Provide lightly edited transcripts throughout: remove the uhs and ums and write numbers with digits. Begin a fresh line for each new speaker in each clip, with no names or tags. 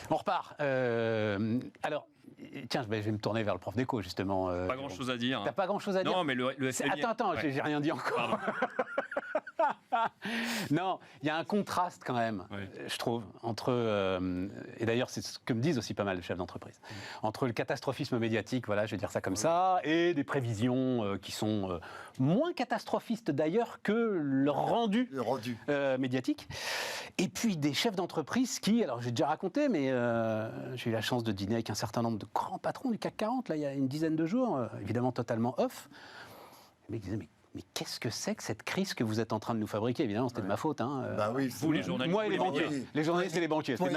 On repart. Alors, tiens, je vais me tourner vers le prof d'éco, justement.
Pas grand-chose à dire.
T'as pas grand-chose à dire?
Non, mais le FMI...
Attends, ouais. j'ai rien dit encore. Non, il y a un contraste quand même, je trouve, entre, et d'ailleurs c'est ce que me disent aussi pas mal de chefs d'entreprise, entre le catastrophisme médiatique, voilà, je vais dire ça comme ça, et des prévisions qui sont moins catastrophistes d'ailleurs que le rendu médiatique. Et puis des chefs d'entreprise qui, alors j'ai déjà raconté, mais j'ai eu la chance de dîner avec un certain nombre de grands patrons du CAC 40, là, il y a une dizaine de jours, évidemment totalement off, mais ils disaient, mais qu'est-ce que c'est que cette crise que vous êtes en train de nous fabriquer? Évidemment, c'était de ma faute. Hein.
Bah oui,
vous, les journalistes.
Moi et les banquiers. Oui. Les journalistes et les banquiers. C'était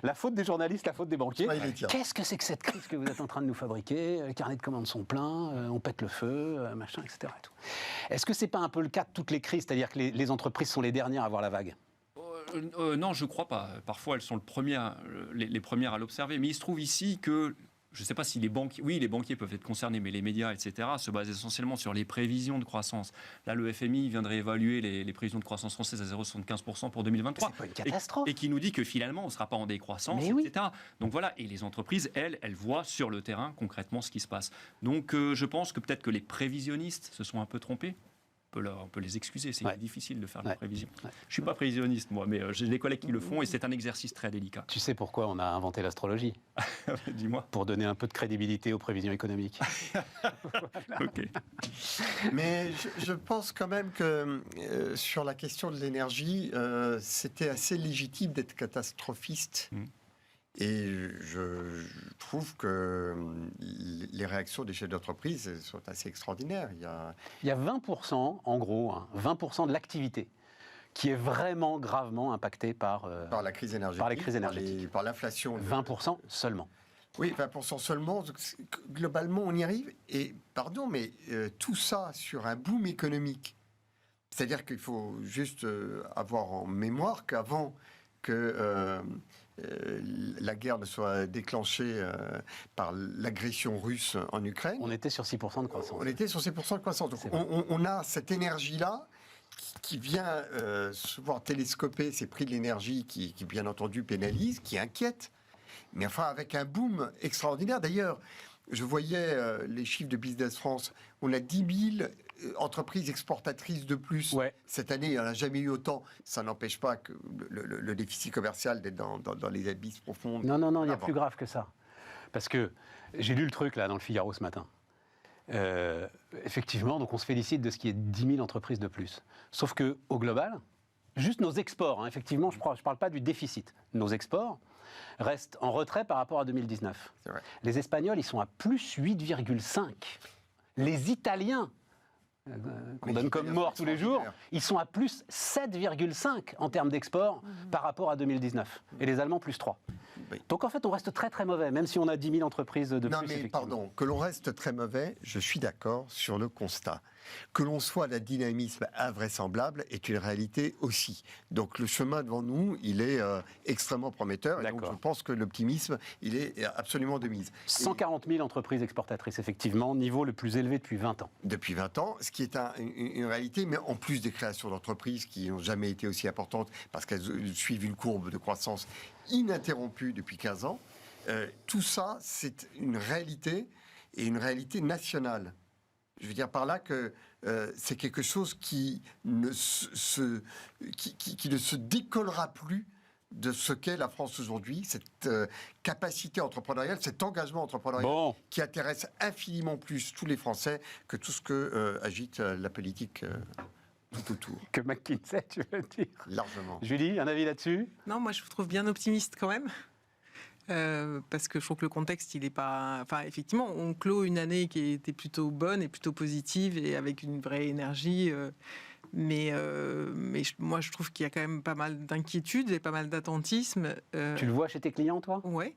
la faute des journalistes, la faute des banquiers. Qu'est-ce que c'est que cette crise que vous êtes en train de nous fabriquer? Les carnets de commandes sont pleins, on pète le feu, machin, etc. Et tout. Est-ce que c'est pas un peu le cas de toutes les crises? C'est-à-dire que les entreprises sont les dernières à voir la vague?
Non, je ne crois pas. Parfois, elles sont les premières à l'observer. Mais il se trouve ici que... Je ne sais pas si les banquiers peuvent être concernés, mais les médias, etc., se basent essentiellement sur les prévisions de croissance. Là, le FMI vient de réévaluer les prévisions de croissance françaises à 0,75% pour 2023.
C'est pas une catastrophe.
Et qui nous dit que finalement, on ne sera pas en décroissance, etc. Donc voilà, et les entreprises, elles voient sur le terrain concrètement ce qui se passe. Donc je pense que peut-être que les prévisionnistes se sont un peu trompés. On peut les excuser, c'est difficile de faire des prévisions. Je ne suis pas prévisionniste, moi, mais j'ai des collègues qui le font et c'est un exercice très délicat.
Tu sais pourquoi on a inventé l'astrologie?
Dis-moi.
Pour donner un peu de crédibilité aux prévisions économiques.
Ok.
Mais je pense quand même que sur la question de l'énergie, c'était assez légitime d'être catastrophiste. Et je trouve que les réactions des chefs d'entreprise sont assez extraordinaires.
Il y a 20%, en gros, 20% de l'activité qui est vraiment gravement impactée par
la crise énergétique. Par l'inflation.
20% seulement.
Oui, 20% seulement. Globalement, on y arrive. Et, pardon, mais tout ça sur un boom économique. C'est-à-dire qu'il faut juste avoir en mémoire qu'avant que la guerre ne soit déclenchée par l'agression russe en Ukraine.
On était sur 6% de croissance.
On était sur 6% de croissance. Donc on a cette énergie-là qui vient se voir télescoper ces prix de l'énergie qui, bien entendu, pénalisent, qui inquiètent. Mais enfin, avec un boom extraordinaire. D'ailleurs, je voyais les chiffres de Business France. On a 10 000 entreprises exportatrices de plus. Cette année, il n'y en a jamais eu autant. Ça n'empêche pas que le déficit commercial d'être dans les abysses profondes.
Non, il y a plus grave que ça. Parce que j'ai lu le truc là dans le Figaro ce matin. Effectivement, donc on se félicite de ce qui est 10 000 entreprises de plus. Sauf qu'au global, juste nos exports, effectivement, je ne parle pas du déficit, nos exports restent en retrait par rapport à 2019.
C'est vrai.
Les Espagnols, ils sont à plus 8,5. Les Italiens, qu'on donne comme mort tous les jours, ils sont à plus 7,5 en termes d'export par rapport à 2019. Et les Allemands, plus 3. Oui. Donc en fait, on reste très très mauvais, même si on a 10 000 entreprises de plus.
Non mais pardon, que l'on reste très mauvais, je suis d'accord sur le constat. Que l'on soit d'un dynamisme invraisemblable est une réalité aussi. Donc le chemin devant nous, il est extrêmement prometteur. Et donc je pense que l'optimisme, il est absolument de mise.
140 000 entreprises exportatrices, effectivement, niveau le plus élevé depuis 20 ans.
Depuis 20 ans, ce qui est une réalité, mais en plus des créations d'entreprises qui n'ont jamais été aussi importantes parce qu'elles suivent une courbe de croissance ininterrompue depuis 15 ans, tout ça, c'est une réalité et une réalité nationale. Je veux dire par là que c'est quelque chose qui ne se décollera plus de ce qu'est la France aujourd'hui, cette capacité entrepreneuriale, cet engagement entrepreneurial qui intéresse infiniment plus tous les Français que tout ce que agite la politique tout autour.
Que McKinsey, tu veux dire?
Largement.
Julie, un avis là-dessus?
Non, moi je vous trouve bien optimiste quand même. Parce que je trouve que le contexte, il est pas... Enfin, effectivement, on clôt une année qui était plutôt bonne et plutôt positive et avec une vraie énergie. Mais moi, je trouve qu'il y a quand même pas mal d'inquiétude et pas mal d'attentisme.
Tu le vois chez tes clients, toi?
Ouais.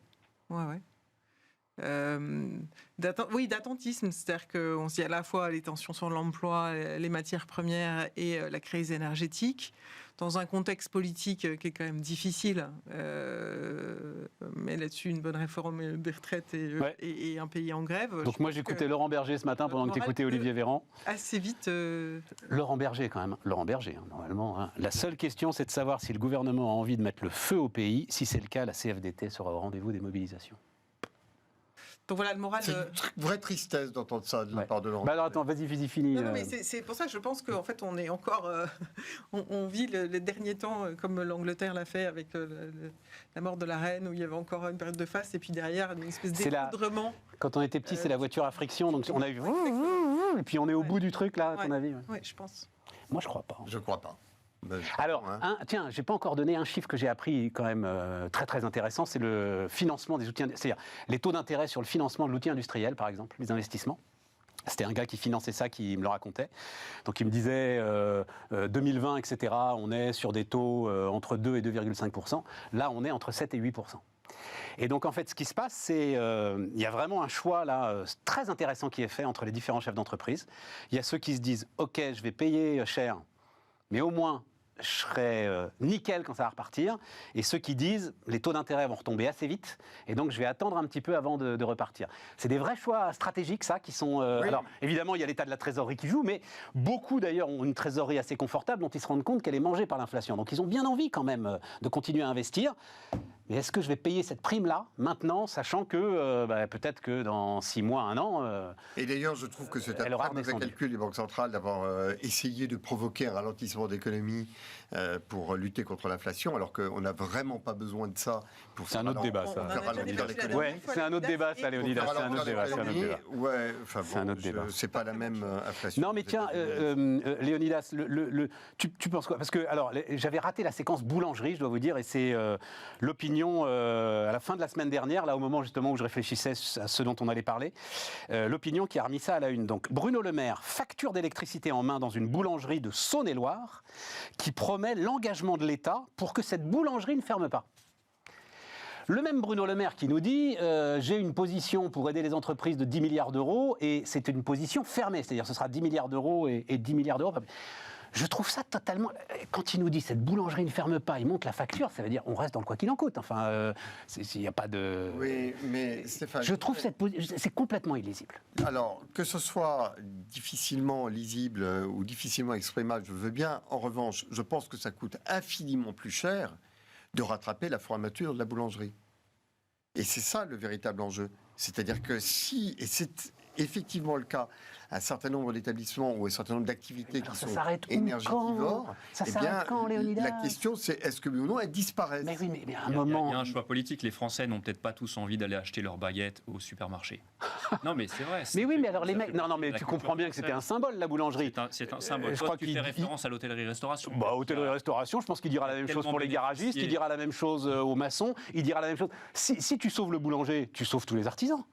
d'attentisme, c'est-à-dire qu'on se dit à la fois les tensions sur l'emploi, les matières premières et la crise énergétique, dans un contexte politique qui est quand même difficile, mais là-dessus une bonne réforme des retraites et un pays en grève.
Donc moi j'écoutais Laurent Berger ce matin pendant que tu écoutais Olivier Véran.
Assez vite...
Laurent Berger quand même, Laurent Berger normalement. Hein. La seule question c'est de savoir si le gouvernement a envie de mettre le feu au pays. Si c'est le cas, la CFDT sera au rendez-vous des mobilisations.
Donc voilà, le moral...
C'est une vraie tristesse d'entendre ça de la part de Laurent.
Alors attends, vas-y, finis.
Non, mais c'est pour ça que je pense qu'en fait, on est encore... on vit les derniers temps, comme l'Angleterre l'a fait avec la mort de la reine, où il y avait encore une période de face, et puis derrière, une espèce d'effondrement.
Quand on était petit, c'est la voiture à friction, donc on a eu... Et puis on est au bout du truc, là, à ton avis.
Oui, je pense.
Moi, je crois pas.
Je crois pas.
Alors, tiens, j'ai pas encore donné un chiffre que j'ai appris quand même très très intéressant, c'est le financement des outils, c'est-à-dire les taux d'intérêt sur le financement de l'outil industriel, par exemple, les investissements. C'était un gars qui finançait ça, qui me le racontait. Donc il me disait 2020, etc., on est sur des taux entre 2 et 2,5%. Là, on est entre 7 et 8%. Et donc en fait, ce qui se passe, c'est il y a vraiment un choix là très intéressant qui est fait entre les différents chefs d'entreprise. Il y a ceux qui se disent, ok, je vais payer cher, mais au moins, je serai nickel quand ça va repartir. Et ceux qui disent, les taux d'intérêt vont retomber assez vite, et donc je vais attendre un petit peu avant de repartir. C'est des vrais choix stratégiques, ça, qui sont...
Oui.
Alors, évidemment, il y a l'état de la trésorerie qui joue, mais beaucoup, d'ailleurs, ont une trésorerie assez confortable, dont ils se rendent compte qu'elle est mangée par l'inflation. Donc, ils ont bien envie, quand même, de continuer à investir. Mais est-ce que je vais payer cette prime-là, maintenant, sachant que peut-être que dans 6 mois, 1 an...
Et d'ailleurs, je trouve que c'est un très mauvais calcul des banques centrales d'avoir essayé de provoquer un ralentissement d'économie pour lutter contre l'inflation, alors qu'on n'a vraiment pas besoin de ça.
C'est un autre débat, ça.
Ouais,
c'est un autre débat, ça, Léonidas. C'est un autre débat.
Ouais, enfin bon, c'est pas la même inflation.
Non, mais tiens, Léonidas, tu penses quoi? Parce que, alors, j'avais raté la séquence boulangerie, je dois vous dire, et c'est l'opinion à la fin de la semaine dernière, là, au moment justement où je réfléchissais à ce dont on allait parler, l'opinion qui a remis ça à la une. Donc, Bruno Le Maire, facture d'électricité en main dans une boulangerie de Saône-et-Loire, qui promet l'engagement de l'État pour que cette boulangerie ne ferme pas. Le même Bruno Le Maire qui nous dit j'ai une position pour aider les entreprises de 10 milliards d'euros et c'est une position fermée, c'est-à-dire ce sera 10 milliards d'euros et 10 milliards d'euros. Je trouve ça totalement... Quand il nous dit cette boulangerie ne ferme pas, il monte la facture, ça veut dire on reste dans le quoi qu'il en coûte. Enfin, il n'y a pas de...
Oui, mais Stéphane...
Je trouve c'est complètement illisible.
Alors, que ce soit difficilement lisible ou difficilement exprimable, je veux bien. En revanche, je pense que ça coûte infiniment plus cher de rattraper la fermeture de la boulangerie. Et c'est ça le véritable enjeu. C'est-à-dire que si, et c'est effectivement le cas, un certain nombre d'établissements ou un certain nombre d'activités qui sont énergivores, eh bien, la question c'est est-ce que oui ou non elles disparaissent.
Mais oui, mais à un moment...
Il y a un choix politique. Les Français n'ont peut-être pas tous envie d'aller acheter leurs baguettes au supermarché. Non, mais c'est vrai.
Mais oui, mais alors les mecs... Non, mais tu comprends bien que c'était un symbole, la boulangerie.
C'est un symbole. Je crois que tu fais référence à l'hôtellerie-restauration.
Bah, hôtellerie-restauration, je pense qu'il dira la même chose pour les garagistes, il dira la même chose aux maçons, il dira la même chose... Si tu sauves le boulanger, tu sauves tous les artisans.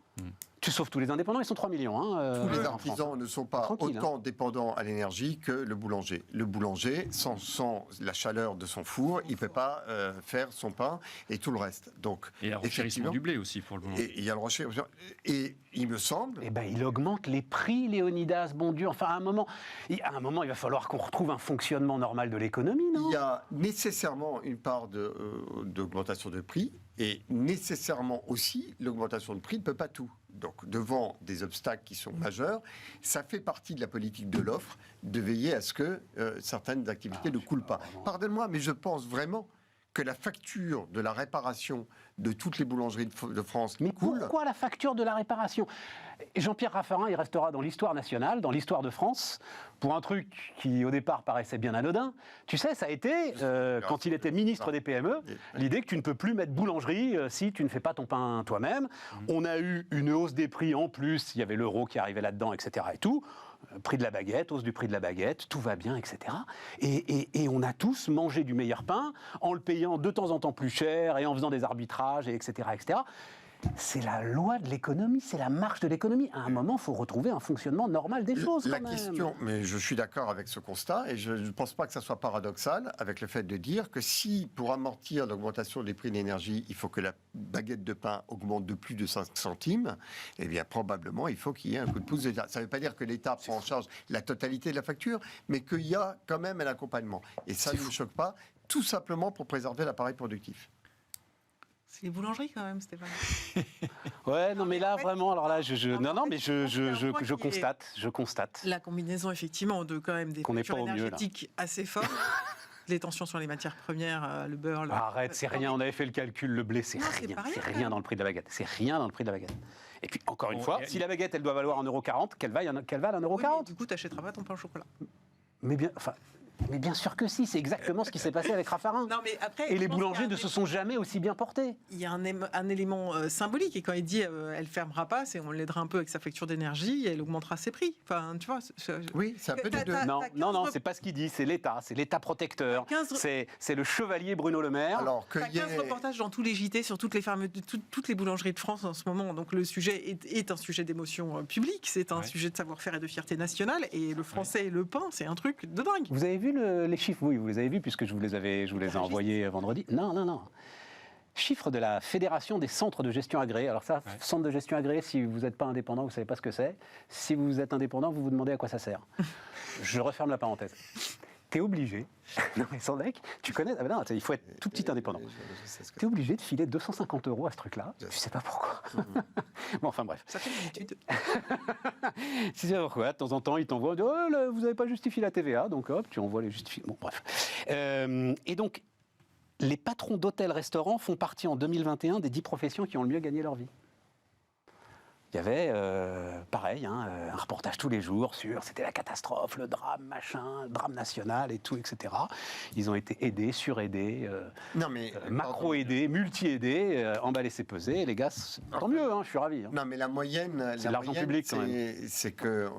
Tu sauves tous les indépendants, ils sont 3 millions.
Tous les artisans ne sont pas autant dépendants à l'énergie que le boulanger. Le boulanger, sans la chaleur de son four, il ne peut pas faire son pain et tout le reste. Donc,
et le renchérissement du blé aussi pour le boulanger.
Et il y a le renchérissement. Et il me semble...
Eh bien, il augmente les prix, Léonidas, bon Dieu. Enfin, à un moment, il va falloir qu'on retrouve un fonctionnement normal de l'économie, non?
Il y a nécessairement une part d'augmentation de prix. Et nécessairement aussi, l'augmentation de prix ne peut pas tout. Donc, devant des obstacles qui sont majeurs, ça fait partie de la politique de l'offre de veiller à ce que certaines activités ne coulent pas. Pardonne-moi, mais je pense vraiment que la facture de la réparation de toutes les boulangeries de France
mais
coule.
Pourquoi la facture de la réparation? Jean-Pierre Raffarin, il restera dans l'histoire nationale, dans l'histoire de France, pour un truc qui, au départ, paraissait bien anodin. Tu sais, ça a été, quand il était ministre des PME, l'idée que tu ne peux plus mettre boulangerie si tu ne fais pas ton pain toi-même. On a eu une hausse des prix en plus, il y avait l'euro qui arrivait là-dedans, etc. et tout. Prix de la baguette, hausse du prix de la baguette, tout va bien, etc. Et on a tous mangé du meilleur pain en le payant de temps en temps plus cher et en faisant des arbitrages, etc., etc. c'est la loi de l'économie, c'est la marche de l'économie. À un moment, il faut retrouver un fonctionnement normal des choses.
La question, mais je suis d'accord avec ce constat, et je ne pense pas que ça soit paradoxal avec le fait de dire que si, pour amortir l'augmentation des prix de l'énergie, il faut que la baguette de pain augmente de plus de 5 centimes, eh bien probablement il faut qu'il y ait un coup de pouce de l'État. Ça ne veut pas dire que l'État prend en charge la totalité de la facture, mais qu'il y a quand même un accompagnement. Et ça ne me choque pas, tout simplement pour préserver l'appareil productif.
C'est les boulangeries quand même, Stéphane.
Ouais, non, mais là, vraiment, alors là, je constate.
La combinaison, effectivement, de quand même des factures énergétiques assez fortes. Les tensions sur les matières premières, le beurre...
Arrête, c'est rien, on avait fait le calcul, le blé, c'est rien dans le prix de la baguette. C'est rien dans le prix de la baguette. Et puis, encore une fois, si la baguette, elle doit valoir 1,40 €, qu'elle vale 1,40 €.
Du coup, tu n'achèteras pas ton pain au chocolat.
Mais bien sûr que si, c'est exactement ce qui s'est passé avec Raffarin.
Non, mais après,
et les boulangers ne se sont jamais aussi bien portés.
Il y a un élément symbolique, et quand il dit elle ne fermera pas, on l'aidera un peu avec sa facture d'énergie et elle augmentera ses prix. Enfin, tu vois,
oui, c'est un peu des deux.
Non, c'est pas ce qu'il dit, c'est l'État protecteur. C'est le chevalier Bruno Le Maire.
Alors que 15 reportages dans tous les JT sur toutes les boulangeries de France en ce moment. Donc le sujet est un sujet d'émotion publique, c'est un sujet de savoir-faire et de fierté nationale. Et le français et le pain, c'est un truc de dingue.
Vous avez vu les chiffres? Oui, vous les avez vus puisque je vous les ai envoyés vendredi. Non. Chiffre de la Fédération des centres de gestion agréés. Alors ça, centre de gestion agréé, si vous n'êtes pas indépendant, vous ne savez pas ce que c'est. Si vous êtes indépendant, vous vous demandez à quoi ça sert. Je referme la parenthèse. T'es obligé, non mais sans deck, tu connais, il faut être tout petit indépendant. T'es obligé de filer 250 € à ce truc-là, tu sais pas pourquoi. Bon, enfin bref.
Ça fait une habitude.
Si c'est pourquoi, de temps en temps, ils t'envoient, oh, vous n'avez pas justifié la TVA, donc hop, tu envoies les justifications. Bon, bref. Et donc, les patrons d'hôtels-restaurants font partie en 2021 des 10 professions qui ont le mieux gagné leur vie. Il y avait, pareil, un reportage tous les jours sur c'était la catastrophe, le drame, le drame national et tout, etc. Ils ont été aidés, suraidés, macro-aidés, multi-aidés, emballés, c'est pesé. Et les gars, tant mieux, je suis ravi.
Non, mais la moyenne,
c'est de l'argent public quand même.
C'est que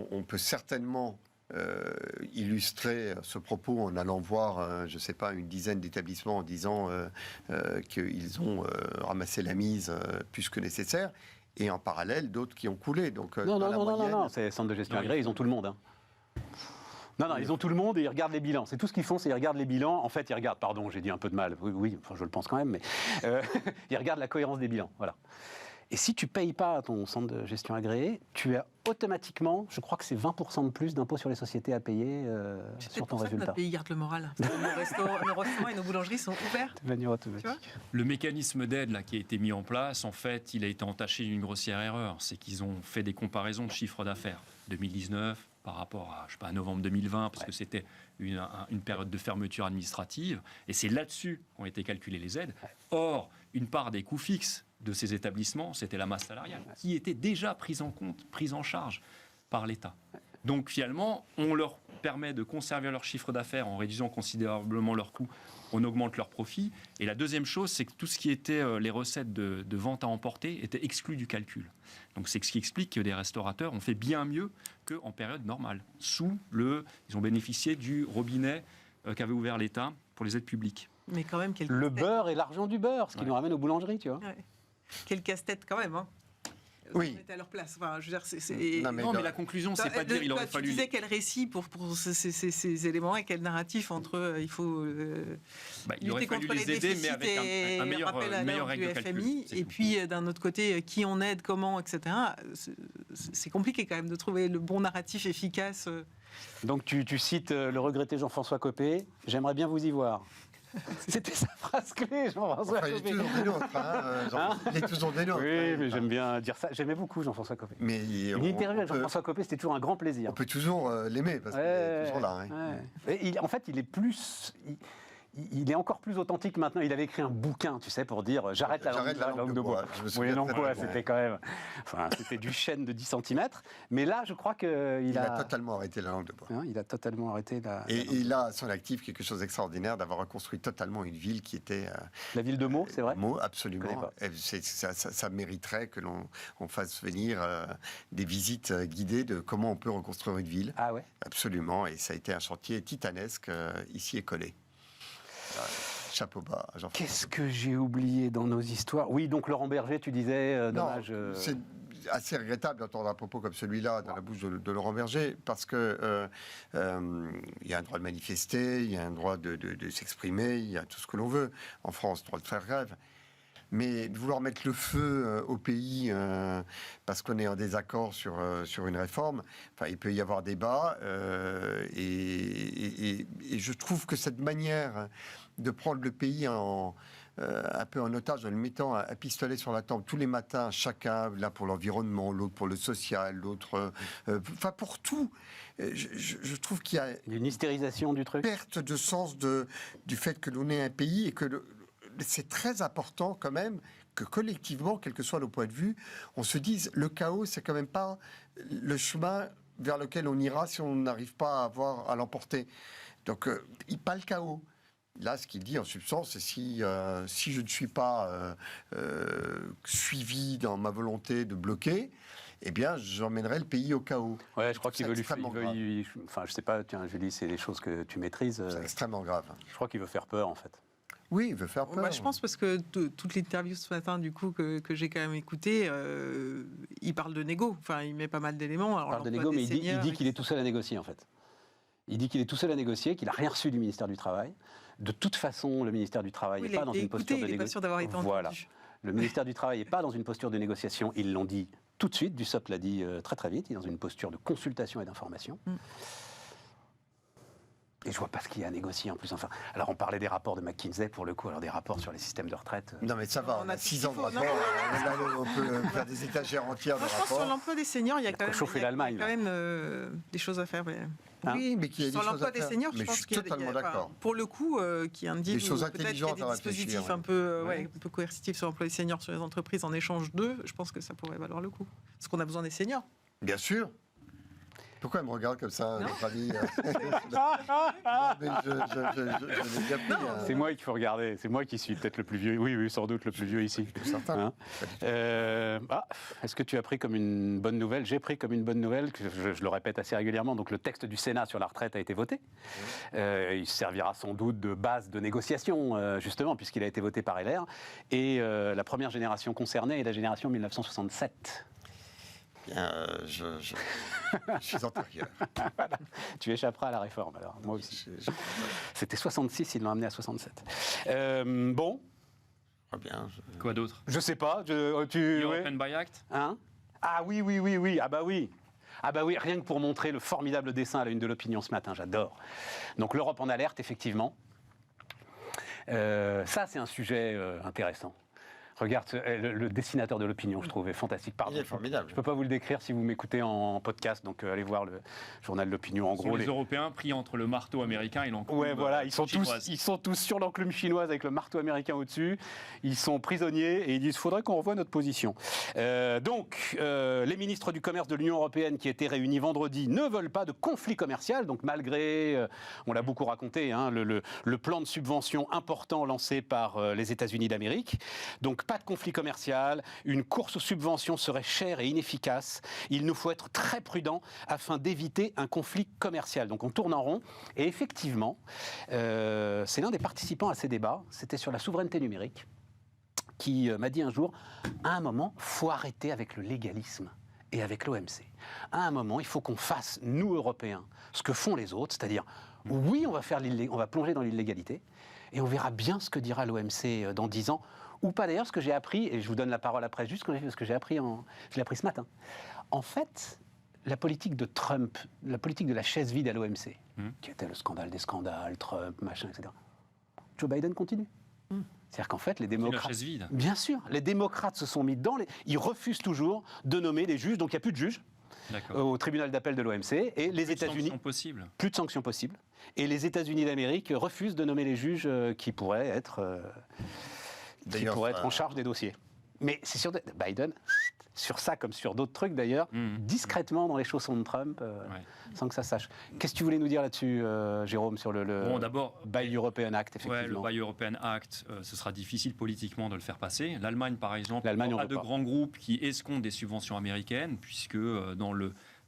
on peut certainement illustrer ce propos en allant voir, je ne sais pas, une dizaine d'établissements en disant qu'ils ont ramassé la mise plus que nécessaire. Et en parallèle, d'autres qui ont coulé. Donc,
non, c'est centre de gestion agréé, ils ont tout le monde. Non, ils ont tout le monde et ils regardent les bilans. C'est tout ce qu'ils font, c'est ils regardent les bilans. En fait, ils regardent, pardon, j'ai dit un peu de mal, oui, enfin, je le pense quand même, mais ils regardent la cohérence des bilans, voilà. Et si tu ne payes pas ton centre de gestion agréé, tu as automatiquement, je crois que c'est 20% de plus d'impôts sur les sociétés à payer sur ton résultat. C'est pour ça que notre
pays garde le moral. Nos restaurants et nos boulangeries sont ouverts.
De manière automatique.
Le mécanisme d'aide là, qui a été mis en place, en fait, il a été entaché d'une grossière erreur. C'est qu'ils ont fait des comparaisons de chiffre d'affaires. 2019 par rapport à, je sais pas, novembre 2020, parce que c'était une période de fermeture administrative. Et c'est là-dessus qu'ont été calculées les aides. Or, une part des coûts fixes de ces établissements, c'était la masse salariale, qui était déjà prise en compte, prise en charge par l'État. Donc finalement, on leur permet de conserver leur chiffre d'affaires en réduisant considérablement leurs coûts, on augmente leurs profits. Et la deuxième chose, c'est que tout ce qui était les recettes de vente à emporter était exclu du calcul. Donc c'est ce qui explique que les restaurateurs ont fait bien mieux qu'en période normale. Ils ont bénéficié du robinet qu'avait ouvert l'État pour les aides publiques.
Mais quand même,
le beurre et l'argent du beurre, ce qui nous ramène aux boulangeries, tu vois.
Ouais. Quel casse-tête quand même, hein.
Oui.
On était à leur place. Enfin, je veux
dire, mais la conclusion, c'est pas de dire il aurait fallu.
Tu disais quel récit pour ces éléments et quel narratif entre il faut
il aurait fallu les aider, mais avec un meilleur règle de calcul.
Et puis d'un autre côté, qui on aide, comment, etc. C'est compliqué quand même de trouver le bon narratif efficace.
Donc tu cites le regretté Jean-François Copé. J'aimerais bien vous y voir. C'était sa phrase clé, Jean-François Copé.
Il est toujours des nôtres. Il est toujours des nôtres.
Oui, mais j'aime bien dire ça. J'aimais beaucoup Jean-François Copé.
Mais
une interview avec Jean-François Copé, c'était toujours un grand plaisir.
On peut toujours l'aimer, parce qu'il est toujours là.
En fait, il est plus... Il est encore plus authentique maintenant. Il avait écrit un bouquin, tu sais, pour dire j'arrête la langue de bois. Oui, non, quoi, c'était quand même. Enfin, c'était du chêne de 10 cm. Mais là, je crois qu'il
a totalement arrêté la langue de bois.
Il a totalement arrêté la.
Et il a à son actif quelque chose d'extraordinaire d'avoir reconstruit totalement une ville qui était.
La ville de Meaux, c'est vrai.
Meaux, absolument. Ça mériterait que l'on fasse venir des visites guidées de comment on peut reconstruire une ville.
Ah ouais.
Absolument. Et ça a été un chantier titanesque ici écollé. chapeau bas à Jean-François.
Qu'est-ce que j'ai oublié dans nos histoires? Oui, donc Laurent Berger, tu disais, dommage.
C'est assez regrettable d'entendre un propos comme celui-là dans la bouche de Laurent Berger, parce que il y a un droit de manifester, il y a un droit de s'exprimer, il y a tout ce que l'on veut en France, droit de faire grève. Mais de vouloir mettre le feu au pays parce qu'on est en désaccord sur une réforme, enfin, il peut y avoir débat. Et je trouve que cette manière de prendre le pays un peu en otage, en le mettant un pistolet sur la tempe tous les matins, chacun, là pour l'environnement, l'autre pour le social, l'autre... Enfin, pour tout. Je trouve qu'il y a...
Une hystérisation du truc.
Perte de sens du fait que l'on est un pays et que... C'est très important quand même que collectivement, quel que soit nos points de vue, on se dise le chaos, c'est quand même pas le chemin vers lequel on ira si on n'arrive pas à l'emporter. Donc, pas le chaos. Là, ce qu'il dit en substance, c'est si je ne suis pas suivi dans ma volonté de bloquer, eh bien, j'emmènerai le pays au chaos.
Ouais, je crois qu'il veut enfin, je sais pas, tiens, Julie, c'est des choses que tu maîtrises.
C'est extrêmement grave.
Je crois qu'il veut faire peur, en fait.
Oui, il veut faire peur.
Bah, je pense parce que toute l'interview ce matin, du coup, que j'ai quand même écouté, il parle de négo. Enfin, il met pas mal d'éléments.
Il parle de négo, mais il dit qu'il est tout seul à négocier, en fait. Il dit qu'il est tout seul à négocier, qu'il n'a rien reçu du ministère du Travail. De toute façon, le ministère du Travail n'est pas dans une posture de négociation.
Il n'est pas sûr d'avoir été entendu.
Voilà. Le ministère du Travail n'est pas dans une posture de négociation. Ils l'ont dit tout de suite. Dussopt l'a dit très très vite. Il est dans une posture de consultation et d'information. Et je vois pas ce qu'il y a à négocier en plus. Enfin, alors on parlait des rapports de McKinsey pour le coup, alors des rapports sur les systèmes de retraite.
Non mais ça va, on a 6 ans de rapport, on peut faire des étagères entières de rapports.
Je pense sur l'emploi des seniors, il y a quand
même
des choses à faire. Mais...
Oui, mais qu'il y a des
sur
choses
l'emploi
à
des
faire.
seniors, je
mais
pense
suis
qu'il y a
totalement d'accord.
Pour le coup, qui indique
des choses
peut-être qu'il y a des dispositifs un peu coercitifs sur l'emploi des seniors sur les entreprises en échange d'eux, je pense que ça pourrait valoir le coup. Parce qu'on a besoin des seniors.
Bien sûr. Pourquoi elle me regarde comme ça, notre ami je l'ai bien pris.
C'est moi qu'il faut regarder. C'est moi qui suis peut-être le plus vieux. Oui, sans doute le plus vieux ici.
Certain.
Est-ce que tu as pris comme une bonne nouvelle? J'ai pris comme une bonne nouvelle, que je le répète assez régulièrement. Donc le texte du Sénat sur la retraite a été voté. Il servira sans doute de base de négociation, justement, puisqu'il a été voté par LR. Et la première génération concernée est la génération 1967.
Je suis antérieur.
Voilà. Tu échapperas à la réforme, alors. Moi aussi. C'était 66, ils l'ont amené à 67. Bon.
Bien,
Quoi d'autre?
Je sais pas.
European Buy Act.
Hein? Ah oui. Ah bah oui. Ah bah oui, rien que pour montrer le formidable dessin à la une de l'Opinion ce matin, j'adore. Donc l'Europe en alerte, effectivement. Ça, c'est un sujet intéressant. Regarde, le dessinateur de l'Opinion, je trouve, est fantastique. Pardon,
il est formidable.
Je ne peux pas vous le décrire si vous m'écoutez en podcast, donc allez voir le journal de l'Opinion. En gros,
les Européens pris entre le marteau américain et l'enclume
ouais, voilà, ils sont
chinoise.
tous sur l'enclume chinoise avec le marteau américain au-dessus. Ils sont prisonniers et ils disent « faudrait qu'on revoie notre position ». Donc, les ministres du commerce de l'Union européenne qui étaient réunis vendredi ne veulent pas de conflit commercial, donc malgré, on l'a beaucoup raconté, hein, le plan de subvention important lancé par les États-Unis d'Amérique. Donc, pas de conflit commercial, une course aux subventions serait chère et inefficace. Il nous faut être très prudents afin d'éviter un conflit commercial. Donc on tourne en rond. Et effectivement, c'est l'un des participants à ces débats, c'était sur la souveraineté numérique, qui m'a dit un jour, à un moment, il faut arrêter avec le légalisme et avec l'OMC. À un moment, il faut qu'on fasse, nous Européens, ce que font les autres, c'est-à-dire, oui, on va plonger dans l'illégalité, et on verra bien ce que dira l'OMC dans 10 ans, ou pas d'ailleurs, ce que j'ai appris, et je vous donne la parole après, juste ce que j'ai appris ce matin. En fait, la politique de Trump, la politique de la chaise vide à l'OMC, qui était le scandale des scandales, Trump, machin, etc., Joe Biden continue. C'est-à-dire qu'en fait, les démocrates...
La chaise vide.
Bien sûr, les démocrates se sont mis dans les... Ils refusent toujours de nommer des juges, donc il n'y a plus de juges au tribunal d'appel de l'OMC, et les États-Unis... Plus de sanctions possibles. Et les États-Unis d'Amérique refusent de nommer les juges qui pourraient être... en charge des dossiers. Mais c'est sûr, Biden, sur ça comme sur d'autres trucs d'ailleurs, discrètement dans les chaussons de Trump, sans que ça sache. Qu'est-ce que tu voulais nous dire là-dessus, Jérôme, sur le Buy European Act, effectivement?
Le Buy European Act, ce sera difficile politiquement de le faire passer. L'Allemagne, par exemple, a de grands groupes qui escomptent des subventions américaines, puisque dans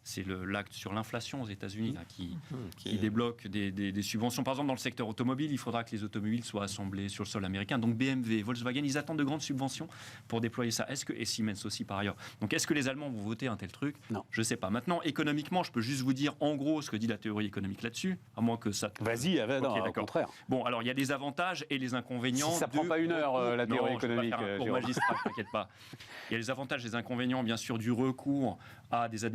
c'est l'acte sur l'inflation aux États-Unis qui débloque des subventions. Par exemple, dans le secteur automobile, il faudra que les automobiles soient assemblées sur le sol américain. Donc BMW, Volkswagen, ils attendent de grandes subventions pour déployer ça. Et Siemens aussi par ailleurs. Donc est-ce que les Allemands vont voter un tel truc?
Non.
Je ne sais pas. Maintenant, économiquement, je peux juste vous dire en gros ce que dit la théorie économique là-dessus, à moins que ça...
Vas-y, au contraire.
Bon, alors il y a des avantages et les inconvénients.
Si ça prend pas une heure, la théorie économique.
Pour magistrat, t'inquiète pas. Il y a les avantages et les inconvénients, bien sûr, du recours à des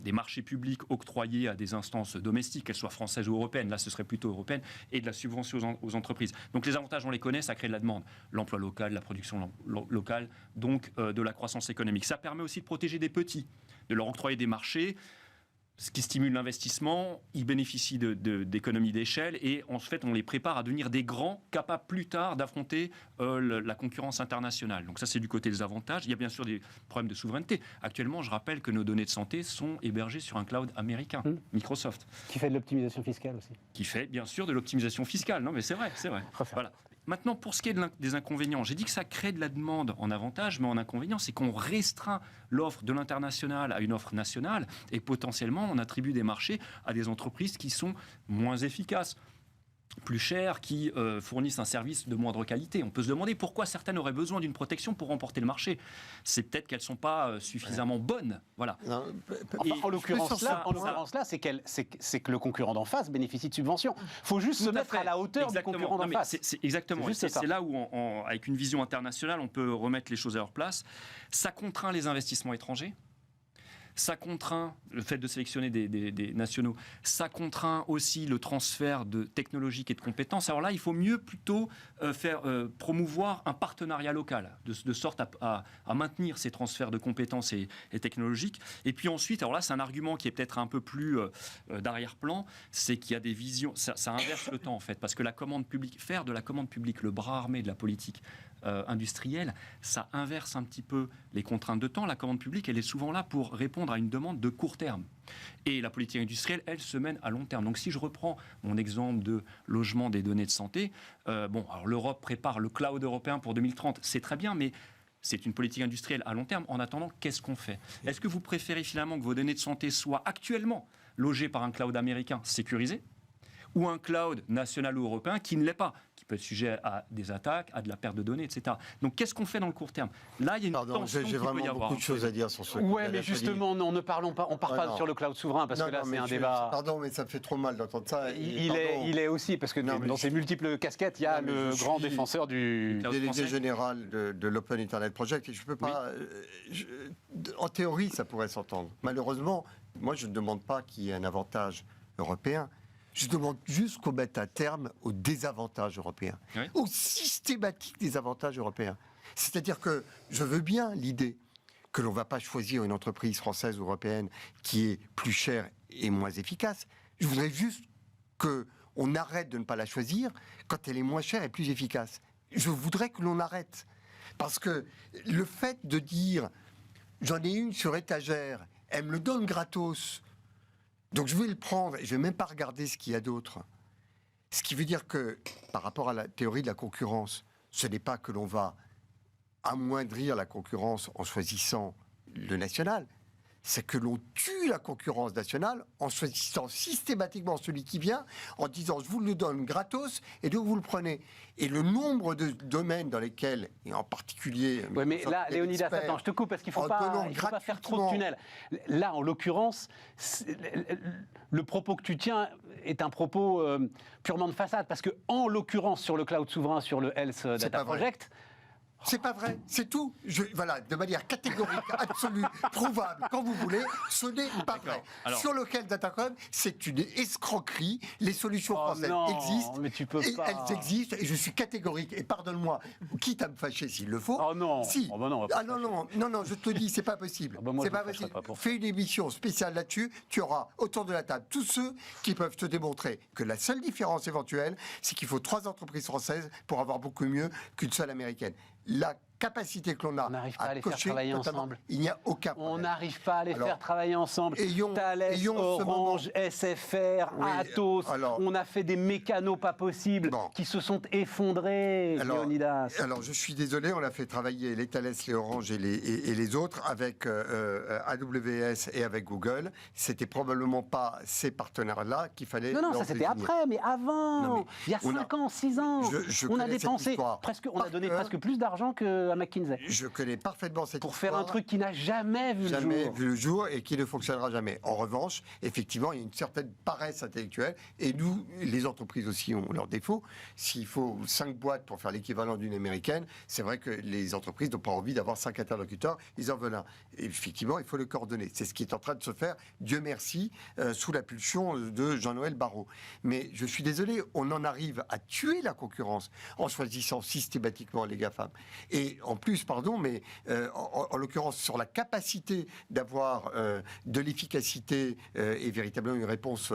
des marchés publics octroyés à des instances domestiques, qu'elles soient françaises ou européennes. Là, ce serait plutôt européenne, et de la subvention aux entreprises. Donc les avantages, on les connaît, ça crée de la demande. L'emploi local, la production locale, donc de la croissance économique. Ça permet aussi de protéger des petits, de leur octroyer des marchés, ce qui stimule l'investissement, ils bénéficient d'économies d'échelle et en fait on les prépare à devenir des grands capables plus tard d'affronter la concurrence internationale. Donc ça c'est du côté des avantages. Il y a bien sûr des problèmes de souveraineté. Actuellement je rappelle que nos données de santé sont hébergées sur un cloud américain, Microsoft.
Qui fait de l'optimisation fiscale aussi.
Qui fait bien sûr de l'optimisation fiscale. Non mais c'est vrai. Voilà. Maintenant, pour ce qui est des inconvénients, j'ai dit que ça crée de la demande en avantage, mais en inconvénient, c'est qu'on restreint l'offre de l'international à une offre nationale et potentiellement, on attribue des marchés à des entreprises qui sont moins efficaces, plus chères, qui fournissent un service de moindre qualité. On peut se demander pourquoi certaines auraient besoin d'une protection pour remporter le marché. C'est peut-être qu'elles ne sont pas suffisamment bonnes. Voilà.
Non, en l'occurrence là, c'est que le concurrent d'en face bénéficie de subventions. Il faut juste se mettre à la hauteur du concurrent d'en face.
Exactement. C'est là où, avec une vision internationale, on peut remettre les choses à leur place. Ça contraint les investissements étrangers. Ça contraint le fait de sélectionner des nationaux. Ça contraint aussi le transfert de technologiques et de compétences. Alors là, il faut mieux plutôt promouvoir un partenariat local, de sorte à maintenir ces transferts de compétences et technologiques. Et puis ensuite, alors là, c'est un argument qui est peut-être un peu plus d'arrière-plan, c'est qu'il y a des visions. Ça inverse le temps en fait, parce que la commande publique, faire de la commande publique le bras armé de la politique industrielle, ça inverse un petit peu les contraintes de temps. La commande publique, elle est souvent là pour répondre à une demande de court terme. Et la politique industrielle, elle se mène à long terme. Donc si je reprends mon exemple de logement des données de santé, alors l'Europe prépare le cloud européen pour 2030, c'est très bien, mais c'est une politique industrielle à long terme. En attendant, qu'est-ce qu'on fait? Est-ce que vous préférez finalement que vos données de santé soient actuellement logées par un cloud américain sécurisé, ou un cloud national ou européen qui ne l'est pas, qui peut être sujet à des attaques, à de la perte de données, etc. Donc, qu'est-ce qu'on fait dans le court terme? Là, il y a une tension
j'ai vraiment beaucoup de choses à dire sur ce.
Ouais, mais justement, non, ne parlons pas. On part pas sur le cloud souverain parce que là, c'est un débat.
Pardon, mais ça me fait trop mal d'entendre ça.
Il est aussi parce que dans ses multiples casquettes, il y a le grand défenseur du
délégué général de l'Open Internet Project. Et je peux pas. En théorie, ça pourrait s'entendre. Malheureusement, moi, je ne demande pas qu'il y ait un avantage européen. Je demande juste qu'on mette un terme aux désavantages européens, aux systématiques désavantages européens. C'est-à-dire que je veux bien l'idée que l'on ne va pas choisir une entreprise française ou européenne qui est plus chère et moins efficace. Je voudrais juste qu'on arrête de ne pas la choisir quand elle est moins chère et plus efficace. Je voudrais que l'on arrête. Parce que le fait de dire « j'en ai une sur étagère, elle me le donne gratos », donc je vais le prendre et je ne vais même pas regarder ce qu'il y a d'autre. Ce qui veut dire que, par rapport à la théorie de la concurrence, ce n'est pas que l'on va amoindrir la concurrence en choisissant le national, c'est que l'on tue la concurrence nationale en choisissant systématiquement celui qui vient, en disant je vous le donne gratos et donc vous le prenez. Et le nombre de domaines dans lesquels, et en particulier...
Oui, mais là, Léonidas, attends, je te coupe parce qu'il ne faut pas faire trop de tunnels. Là, en l'occurrence, le propos que tu tiens est un propos purement de façade, parce que en l'occurrence, sur le cloud souverain, sur le Health Data Project...
C'est pas vrai, c'est tout. Voilà, de manière catégorique, absolue, prouvable, quand vous voulez, ce n'est pas vrai. Alors, sur lequel Datacom, c'est une escroquerie. Les solutions françaises existent.
Mais tu peux pas.
Elles existent et je suis catégorique. Et pardonne-moi, quitte à me fâcher s'il le faut.
Oh non.
Si. Oh ben non, je te dis, c'est pas possible. C'est pas possible. Fais une émission spéciale là-dessus. Tu auras autour de la table tous ceux qui peuvent te démontrer que la seule différence éventuelle, c'est qu'il faut 3 entreprises françaises pour avoir beaucoup mieux qu'une seule américaine. La capacité que l'on a
on n'arrive pas à les faire
cocher
travailler
totalement,
ensemble.
il n'y a aucun problème.
On n'arrive pas à les faire travailler ensemble. Thales, Orange, SFR, Atos, on a fait des mécanos pas possibles qui se sont effondrés, Leonidas.
Alors, je suis désolé, on a fait travailler les Thales, les Orange et les autres avec AWS et avec Google. C'était probablement pas ces partenaires-là qu'il fallait...
Non, ça c'était après, mais avant, il y a 5 ans, 6 ans, on a dépensé on a donné presque plus d'argent qu'à McKinsey.
Je connais parfaitement cette
pour faire un truc qui n'a jamais vu
le jour et qui ne fonctionnera jamais. En revanche, effectivement, il y a une certaine paresse intellectuelle et nous, les entreprises aussi ont leurs défauts. S'il faut 5 boîtes pour faire l'équivalent d'une américaine, c'est vrai que les entreprises n'ont pas envie d'avoir 5 interlocuteurs, ils en veulent un. Et effectivement, il faut le coordonner. C'est ce qui est en train de se faire, Dieu merci, sous la pulsion de Jean-Noël Barrot. Mais je suis désolé, on en arrive à tuer la concurrence en choisissant systématiquement les GAFAM. Et en plus, mais en l'occurrence, sur la capacité d'avoir de l'efficacité et véritablement une réponse,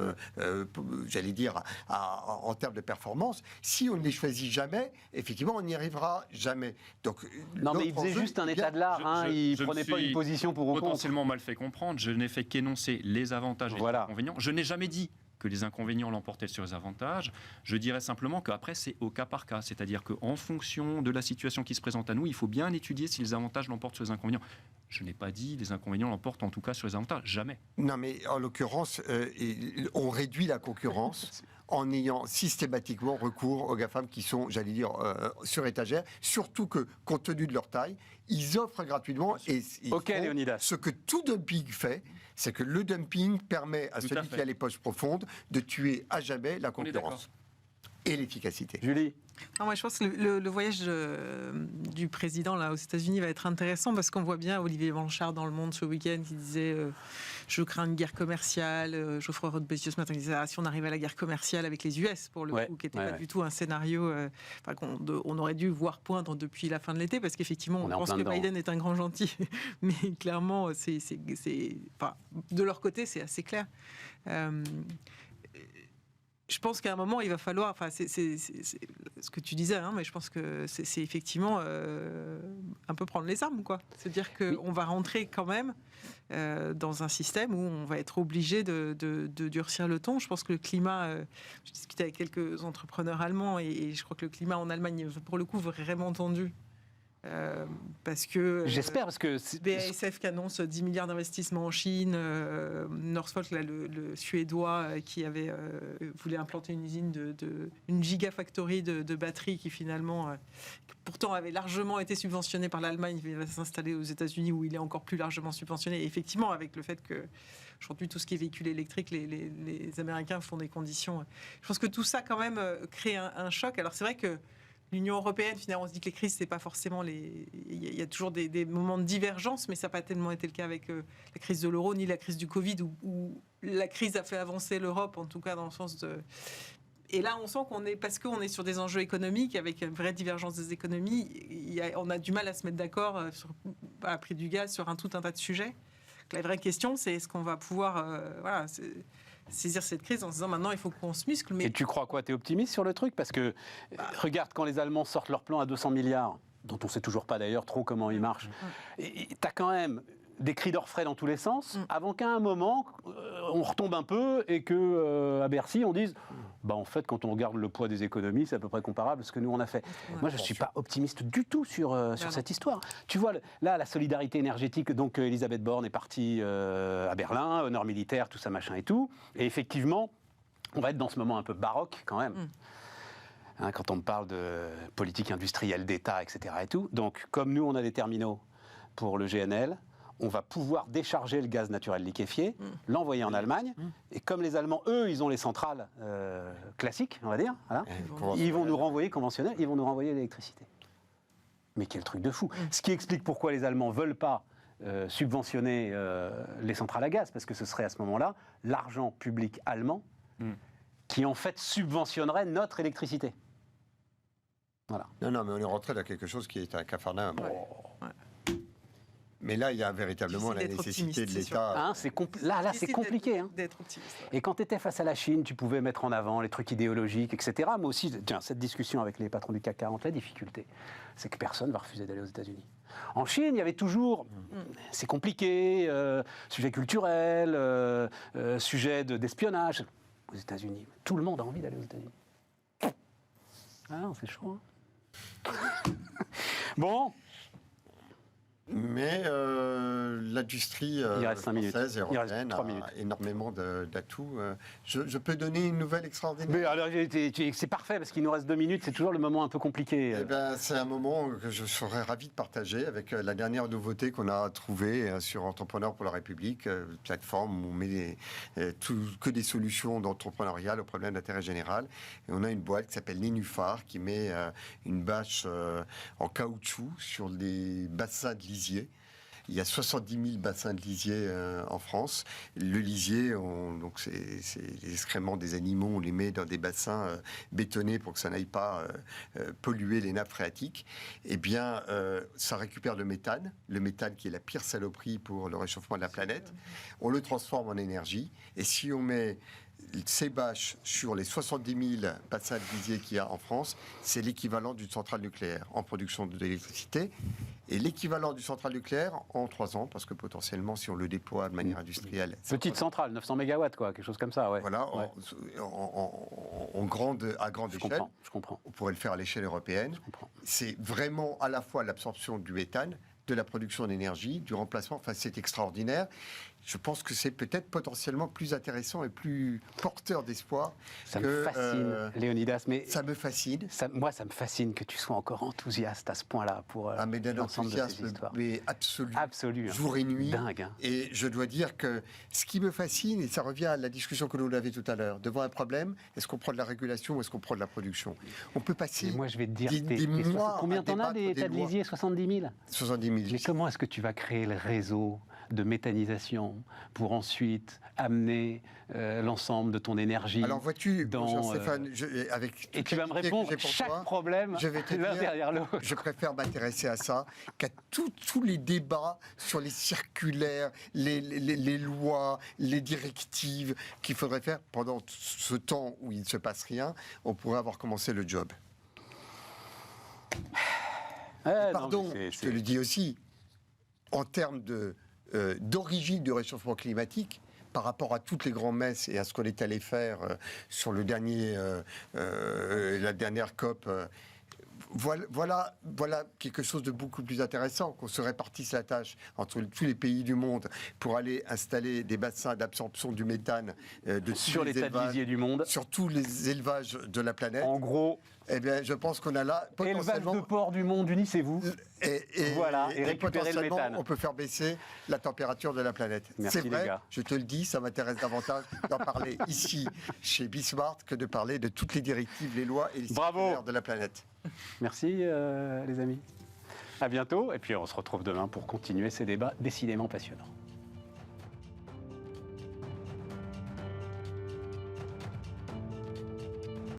j'allais dire, en termes de performance, si on ne les choisit jamais, effectivement, on n'y arrivera jamais. Donc,
non, mais il faisait juste un état de l'art, il ne prenait pas une position pour ou contre.
Potentiellement mal fait comprendre, je n'ai fait qu'énoncer les avantages et les inconvénients. Je n'ai jamais dit que les inconvénients l'emportaient sur les avantages. Je dirais simplement qu'après, c'est au cas par cas. C'est-à-dire qu'en fonction de la situation qui se présente à nous, il faut bien étudier si les avantages l'emportent sur les inconvénients. Je n'ai pas dit les inconvénients l'emportent en tout cas sur les avantages. Jamais.
Non, mais en l'occurrence, on réduit la concurrence en ayant systématiquement recours aux GAFAM qui sont, j'allais dire, sur étagère. Surtout que, compte tenu de leur taille, ils offrent gratuitement. Et
Léonidas.
Ce que tout dumping fait, c'est que le dumping permet à celui qui a les poches profondes de tuer à jamais la concurrence et l'efficacité.
Julie?
Non, moi, je pense que le voyage du président là, aux États-Unis va être intéressant parce qu'on voit bien Olivier Blanchard dans Le Monde ce week-end qui disait je crains une guerre commerciale. Geoffroy Roux de Bézieux ce matin disait si on arrive à la guerre commerciale avec les US, pour le coup, qui n'était pas du tout un scénario qu'on aurait dû voir poindre depuis la fin de l'été parce qu'effectivement, on pense que Biden est un grand gentil, mais clairement, de leur côté, c'est assez clair. Je pense qu'à un moment, il va falloir... c'est ce que tu disais, mais je pense que c'est effectivement un peu prendre les armes, quoi. C'est-à-dire qu'on va rentrer quand même dans un système où on va être obligé de durcir le ton. Je pense que le climat... je discutais avec quelques entrepreneurs allemands et je crois que le climat en Allemagne, pour le coup, vraiment tendu. Parce que
j'espère parce que
BASF qui annonce 10 milliards d'investissements en Chine, Northvolt là, le suédois qui avait voulait implanter une usine une gigafactory de batteries qui finalement pourtant avait largement été subventionnée par l'Allemagne, il va s'installer aux États-Unis où il est encore plus largement subventionné. Et effectivement, avec le fait que aujourd'hui tout ce qui est véhicule électrique, les Américains font des conditions. Je pense que tout ça quand même crée un choc. Alors c'est vrai que l'Union européenne, finalement, on se dit que les crises, c'est pas forcément il y a toujours des moments de divergence, mais ça n'a pas tellement été le cas avec la crise de l'euro, ni la crise du Covid, où la crise a fait avancer l'Europe, en tout cas dans le sens de... Et là, on sent parce qu'on est sur des enjeux économiques, avec une vraie divergence des économies, on a du mal à se mettre d'accord à prix du gaz sur tout un tas de sujets. Donc, la vraie question, c'est est-ce qu'on va pouvoir... saisir cette crise en se disant maintenant il faut qu'on se muscle. Mais...
Et tu crois quoi? Tu es optimiste sur le truc? Parce que regarde, quand les Allemands sortent leur plan à 200 milliards, dont on ne sait toujours pas d'ailleurs trop comment il marche, tu as quand même des cris d'orfraie dans tous les sens, avant qu'à un moment, on retombe un peu et qu'à Bercy, on dise en fait, quand on regarde le poids des économies, c'est à peu près comparable à ce que nous, on a fait. Moi, je ne suis pas optimiste du tout sur cette histoire. Tu vois, là, la solidarité énergétique, donc Elisabeth Borne est partie à Berlin, honneur militaire, tout ça, machin et tout. Et effectivement, on va être dans ce moment un peu baroque, quand même. Quand on parle de politique industrielle d'État, etc. et tout. Donc, comme nous, on a des terminaux pour le GNL, on va pouvoir décharger le gaz naturel liquéfié, l'envoyer en Allemagne, et comme les Allemands, eux, ils ont les centrales classiques, on va dire, voilà, ils vont nous renvoyer conventionnels, ils vont nous renvoyer l'électricité. Mais quel truc de fou. Ce qui explique pourquoi les Allemands ne veulent pas subventionner les centrales à gaz, parce que ce serait à ce moment-là l'argent public allemand qui, en fait, subventionnerait notre électricité. Voilà.
Non, mais on est rentré dans quelque chose qui est un capharnaüm. Mais là, il y a véritablement la nécessité de l'État.
C'est compliqué.
D'être optimiste.
Et quand tu étais face à la Chine, tu pouvais mettre en avant les trucs idéologiques, etc. Moi aussi, tiens, cette discussion avec les patrons du CAC 40, la difficulté, c'est que personne ne va refuser d'aller aux États-Unis. En Chine, il y avait toujours, c'est compliqué, sujet culturel, sujet d'espionnage. Aux États-Unis, tout le monde a envie d'aller aux États-Unis. Ah non, c'est chaud. Bon.
Mais l'industrie française et européenne a énormément d'atouts. Je peux donner une nouvelle extraordinaire.
Mais alors, c'est parfait, parce qu'il nous reste 2 minutes, c'est toujours le moment un peu compliqué.
Eh ben, c'est un moment que je serais ravi de partager avec la dernière nouveauté qu'on a trouvée sur Entrepreneurs pour la République, plateforme où on met que des solutions d'entrepreneuriat aux problèmes d'intérêt général. Et on a une boîte qui s'appelle Nénuphar, qui met une bâche en caoutchouc sur des bassins de lisier. Il y a 70 000 bassins de lisier en France. Le lisier, donc c'est les excréments des animaux, on les met dans des bassins bétonnés pour que ça n'aille pas polluer les nappes phréatiques. Eh bien, ça récupère le méthane qui est la pire saloperie pour le réchauffement de la planète. On le transforme en énergie. Et si on met ces bâches sur les 70 000 bassins de lisier qu'il y a en France, c'est l'équivalent d'une centrale nucléaire en production d'électricité. Et l'équivalent d'une centrale nucléaire en 3 ans, parce que potentiellement, si on le déploie de manière industrielle...
Petite centrale, 900 MW, quoi, quelque chose comme ça, ouais.
Voilà,
ouais.
À grande échelle.
Je comprends.
On pourrait le faire à l'échelle européenne. C'est vraiment à la fois l'absorption du méthane, de la production d'énergie, du remplacement. Enfin, c'est extraordinaire. Je pense que c'est peut-être potentiellement plus intéressant et plus porteur d'espoir.
Ça me fascine, Léonidas. Mais
ça me fascine.
Moi, ça me fascine que tu sois encore enthousiaste à ce point-là pour l'ensemble de ces histoires.
Mais absolu, jour et nuit.
Dingue. Hein.
Et je dois dire que ce qui me fascine, et ça revient à la discussion que nous avions tout à l'heure, devant un problème, est-ce qu'on prend de la régulation ou est-ce qu'on prend de la production? On peut passer
moi, je vais te dire,
des mois.
Combien t'en as des tas de lisiers? 70 000
70 000.
Mais comment est-ce que tu vas créer le réseau de méthanisation pour ensuite amener l'ensemble de ton énergie?
Alors vois-tu,
dans,
Stéphane,
et tu vas me répondre chaque problème
je vais te
l'un
dire,
derrière l'autre.
Je préfère m'intéresser à ça qu'à tous les débats sur les circulaires, les lois, les directives qu'il faudrait faire pendant ce temps où il ne se passe rien. On pourrait avoir commencé le job. Pardon, je te le dis aussi, en termes d'origine du réchauffement climatique, par rapport à toutes les grands-messes et à ce qu'on est allé faire sur la dernière COP, voilà quelque chose de beaucoup plus intéressant, qu'on se répartisse la tâche entre tous les pays du monde pour aller installer des bassins d'absorption du méthane
sur les tas de lisier du monde,
sur tous les élevages de la planète.
En gros,
eh bien, je pense qu'on a là
potentiellement... Élevage de porc du monde, unissez-vous. Et récupérer le méthane.
On peut faire baisser la température de la planète.
Merci,
c'est vrai,
les gars.
je te le dis, ça m'intéresse davantage d'en parler ici, chez Bismart, que de parler de toutes les directives, les lois et les circulaires de la planète.
Merci, les amis. À bientôt. Et puis, on se retrouve demain pour continuer ces débats décidément passionnants.